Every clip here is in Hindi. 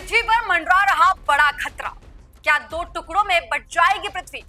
पृथ्वी पर मंडरा रहा बड़ा खतरा। क्या दो टुकड़ों में बट जाएगी पृथ्वी?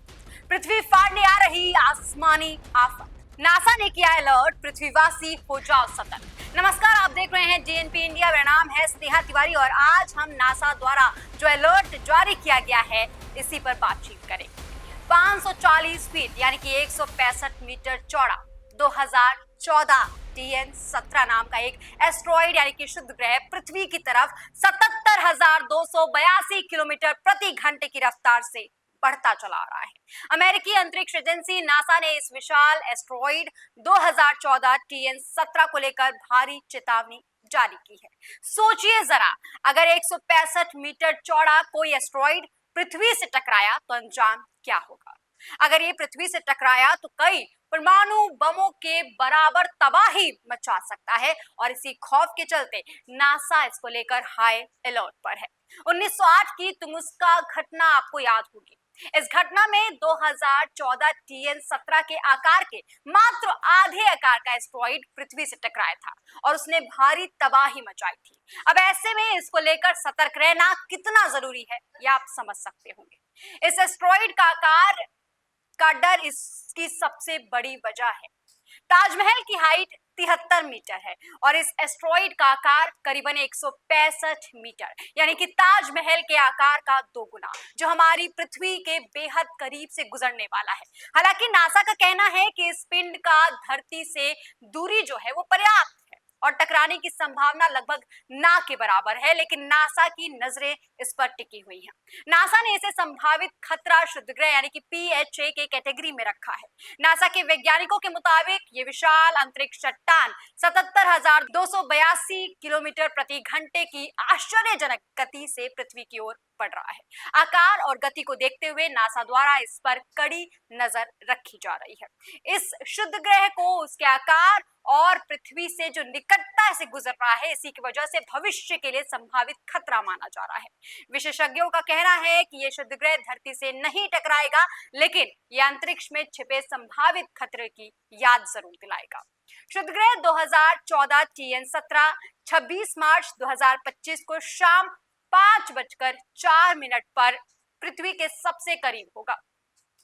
पृथ्वी फाड़ने आ रही आसमानी आफत। नासा ने किया अलर्ट, पृथ्वीवासी हो जाओ सतर्क। नमस्कार, आप देख रहे हैं डीएनपी इंडिया। मेरा नाम है स्नेहा तिवारी और आज हम नासा द्वारा जो अलर्ट जारी किया गया है इसी पर बातचीत करेंगे। 540 फीट यानी कि 165 मीटर चौड़ा 2014 TN-17 नाम का एक एस्ट्रॉइड यानी कि शुद्ध ग्रह पृथ्वी की तरफ 77,282 किलोमीटर प्रति घंटे की रफ्तार से बढ़ता चला आ रहा है। अमेरिकी अंतरिक्ष एजेंसी नासा ने इस विशाल एस्ट्रॉइड 2014 TN-17 को लेकर भारी चेतावनी जारी की है। सोचिए जरा, अगर 165 मीटर चौड़ा कोई एस्ट्रॉइड पृथ्वी से टकराया तो अंजाम क्या होगा? अगर ये पृथ्वी से टकराया तो कई परमाणु बमों के बराबर तबाही मचा सकता है और इसी खौफ के चलते नासा इसको लेकर हाई अलर्ट पर है। 1908 की तुंगुस्का घटना आपको याद होगी। इस घटना में 2014 TN-17 के आकार के मात्र आधे आकार का एस्ट्रॉइड पृथ्वी से टकराया था और उसने भारी तबाही मचाई थी। अब ऐसे में इसको लेकर सतर्क रहना कितना जरूरी है यह आप समझ सकते होंगे। इस एस्ट्रॉइड का आकार का डर इसकी सबसे बड़ी वजह है। ताजमहल की हाइट 73 मीटर है और इस एस्ट्रॉइड का आकार करीबन 165 मीटर यानी कि ताजमहल के आकार का 2 गुना, जो हमारी पृथ्वी के बेहद करीब से गुजरने वाला है। हालांकि नासा का कहना है कि इस पिंड का धरती से दूरी जो है वो पर्याप्त है और टकराने की संभावना लगभग ना के बराबर है, लेकिन नासा की नजरें इस पर टिकी हुई हैं। नासा ने इसे संभावित खतरा शुद्ध ग्रह यानी कि PHA के कैटेगरी में रखा है। नासा के वैज्ञानिकों के मुताबिक ये विशाल अंतरिक्ष चट्टान 77,282 किलोमीटर प्रति घंटे की आश्चर्यजनक गति से पृथ्वी की ओर बढ़ रहा है। आकार और गति को देखते हुए नासा द्वारा इस पर कड़ी नजर रखी जा रही है। इस शुद्ध ग्रह को उसके आकार और पृथ्वी से जो निकटता से गुजर रहा है, इसी की वजह से भविष्य के लिए संभावित खतरा माना जा रहा है। विशेषज्ञों का कहना है कि यह शुद्ध ग्रह धरती से नहीं टकराएगा, लेकिन यह अंतरिक्ष में छिपे संभावित खतरे की याद जरूर दिलाएगा। शुद्ध ग्रह 2014 TN-17 26 मार्च 2025 को शाम 5:04 पर पृथ्वी के सबसे करीब होगा।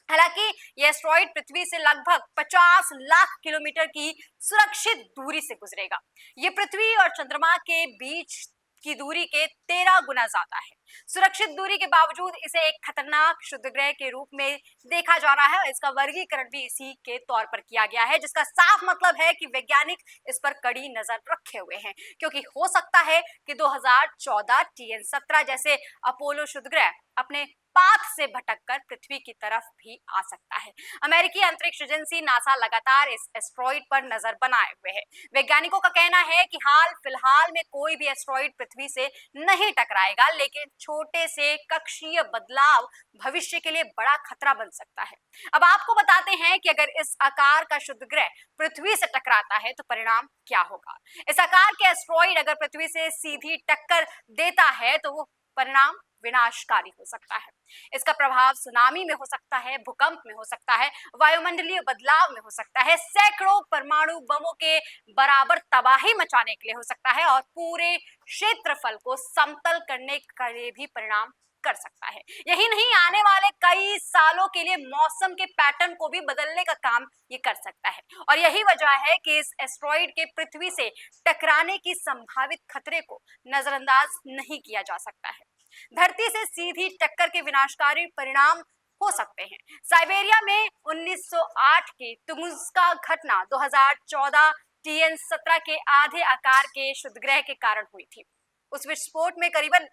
हालांकि यह एस्ट्रॉइड पृथ्वी से लगभग 50 लाख किलोमीटर की सुरक्षित दूरी से गुजरेगा। यह पृथ्वी और चंद्रमा के बीच की दूरी के 13 गुना ज्यादा है। सुरक्षित दूरी के बावजूद इसे एक खतरनाक शुद्ध ग्रह के रूप में देखा जा रहा है और इसका वर्गीकरण भी इसी के तौर पर किया गया है, जिसका साफ मतलब है कि वैज्ञानिक इस पर कड़ी नजर रखे हुए हैं, क्योंकि हो सकता है कि 2014 TN-17 जैसे अपोलो शुद्ध ग्रह अपने पाथ से भटककर पृथ्वी की तरफ भी आ सकता है। अमेरिकी अंतरिक्ष एजेंसी नासा लगातार इस एस्ट्रॉइड पर नजर बनाए हुए है। वैज्ञानिकों का कहना है कि हाल फिलहाल में कोई भी एस्ट्रॉइड पृथ्वी से नहीं टकराएगा, लेकिन छोटे से कक्षीय बदलाव भविष्य के लिए बड़ा खतरा बन सकता है। अब आपको बताते हैं कि अगर इस आकार का शुद्ध ग्रह पृथ्वी से टकराता है तो परिणाम क्या होगा। इस आकार के एस्ट्रॉइड अगर पृथ्वी से सीधी टक्कर देता है तो वो परिणाम विनाशकारी हो सकता है। इसका प्रभाव सुनामी में हो सकता है, भूकंप में हो सकता है, वायुमंडलीय बदलाव में हो सकता है, सैकड़ों परमाणु बमों के बराबर तबाही मचाने के लिए हो सकता है और पूरे क्षेत्रफल को समतल करने के लिए भी परिणाम कर सकता है। यही नहीं, आने वाले कई सालों के लिए मौसम के पैटर्न को भी बदलने का काम ये कर सकता है और यही वजह है कि इस एस्ट्रॉइड के पृथ्वी से टकराने की संभावित खतरे को नजरअंदाज नहीं किया जा सकता है। धरती से सीधी टक्कर के विनाशकारी परिणाम हो सकते हैं। साइबेरिया में 1908 की तुंगुस्का घटना 2014 TN-17 के आधे आकार के शुद्ध ग्रह के कारण हुई थी। उस विस्फोट में करीबन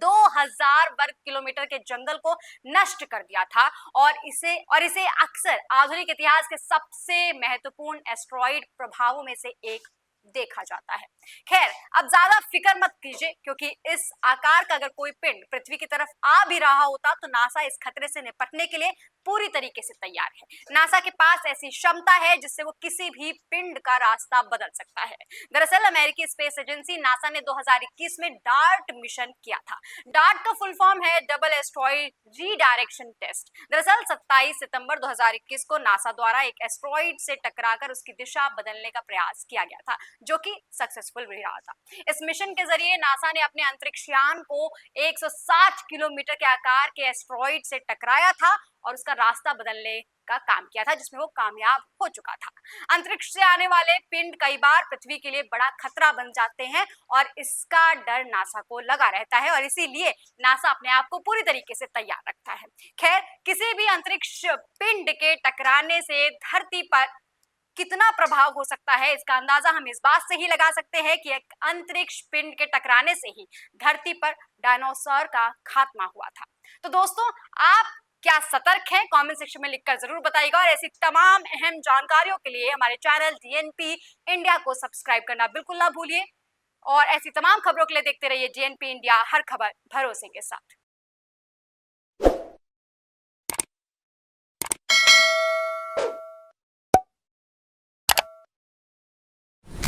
2000 वर्ग किलोमीटर के जंगल को नष्ट कर दिया था और इसे अक्सर आधुनिक इतिहास के सबसे महत्वपूर्ण एस्ट्रॉइड प्रभावों में से एक देखा जाता है। खैर, अब ज्यादा फिक्र मत कीजिए, क्योंकि इस आकार का अगर कोई पिंड पृथ्वी की तरफ आ भी रहा होता तो नासा इस खतरे से निपटने के लिए पूरी तरीके से तैयार है। नासा के पास ऐसी क्षमता है जिससे वो किसी भी पिंड का रास्ता बदल सकता है। दरअसल अमेरिकी स्पेस एजेंसी नासा ने 2021 में डार्ट मिशन किया था। डार्ट का फुल फॉर्म है डबल एस्ट्रॉइड रीडायरेक्शन टेस्ट। दरअसल 27 सितंबर 2021 को नासा द्वारा एक एस्ट्रॉइड से टकराकर उसकी दिशा बदलने का प्रयास किया गया था। जो कि सक्सेसफुल भी रहा था। इस मिशन के जरिए नासा ने अपने अंतरिक्ष यान को 160 किलोमीटर के आकार के एस्टेरॉइड से टकराया था और उसका रास्ता बदलने का काम किया था, जिसमें वो कामयाब हो चुका था। अंतरिक्ष से आने वाले पिंड कई बार पृथ्वी के लिए बड़ा खतरा बन जाते हैं और इसका डर नासा को लगा रहता है और इसीलिए नासा अपने आप को पूरी तरीके से तैयार रखता है। खैर, किसी भी अंतरिक्ष पिंड के टकराने से धरती पर कितना प्रभाव हो सकता है, इसका अंदाजा हम इस बात से ही लगा सकते हैं कि एक अंतरिक्ष पिंड के टकराने से ही धरती पर डायनासोर का खात्मा हुआ था। तो दोस्तों, आप क्या सतर्क हैं? कमेंट सेक्शन में लिखकर जरूर बताइएगा और ऐसी तमाम अहम जानकारियों के लिए हमारे चैनल डीएनपी इंडिया को सब्सक्राइब करना बिल्कुल ना भूलिए और ऐसी तमाम खबरों के लिए देखते रहिए डीएनपी इंडिया, हर खबर भरोसे के साथ।